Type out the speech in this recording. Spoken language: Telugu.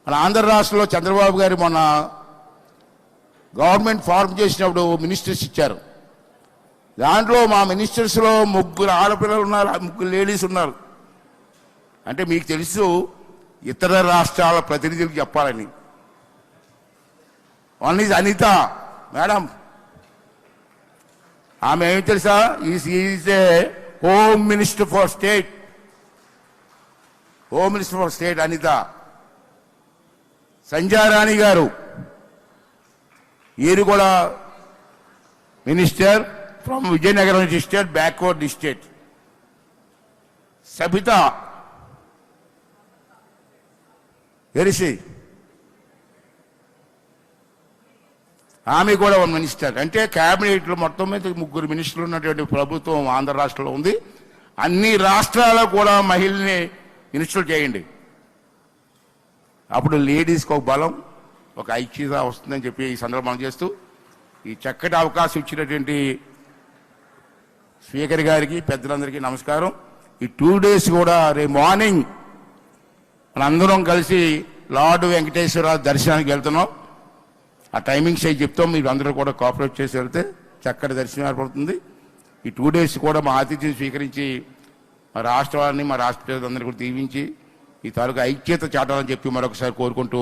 మన ఆంధ్ర రాష్ట్రంలో చంద్రబాబు గారు మొన్న గవర్నమెంట్ ఫార్మ్ చేసినప్పుడు మినిస్టర్స్ ఇచ్చారు. దాంట్లో మా మినిస్టర్స్లో 3 ఆడపిల్లలు ఉన్నారు, 3 లేడీస్ ఉన్నారు. అంటే మీకు తెలుసు ఇతర రాష్ట్రాల ప్రతినిధులకు చెప్పాలని. One is Anitha madam. ఆమె ఏమి తెలుసా? Is a home minister for state. Home minister for state Anitha. Sanjay Rani గారు, ఈయన కూడా minister from Vizianagaram district, backward district. Sabitha వెరిసి, ఆమె కూడా ఒక మినిస్టర్. అంటే క్యాబినెట్లో మొత్తం మీద 3 మినిస్టర్లు ఉన్నటువంటి ప్రభుత్వం ఆంధ్ర రాష్ట్రంలో ఉంది. అన్ని రాష్ట్రాల్లో కూడా మహిళల్ని మినిస్టర్లు చేయండి. అప్పుడు లేడీస్కి ఒక బలం, ఒక ఐక్యత వస్తుందని చెప్పి ఈ సందర్భం చేస్తూ ఈ చక్కటి అవకాశం ఇచ్చినటువంటి స్పీకర్ గారికి, పెద్దలందరికీ నమస్కారం. ఈ 2 days కూడా రేపు మార్నింగ్ మనందరం కలిసి లార్డ్ వెంకటేశ్వర దర్శనానికి వెళ్తున్నాం. ఆ టైమింగ్స్ అవి చెప్తాం, మీరు అందరూ కూడా కోఆపరేట్ చేసి వెళ్తే చక్కటి దర్శనం ఏర్పడుతుంది. ఈ 2 days కూడా మా ఆతిథ్యం స్వీకరించి మా రాష్ట్రాన్ని, మా రాష్ట్ర ప్రజలందరూ కూడా దీవించి ఈ తాలూకు ఐక్యత చాటాలని చెప్పి మరొకసారి కోరుకుంటూ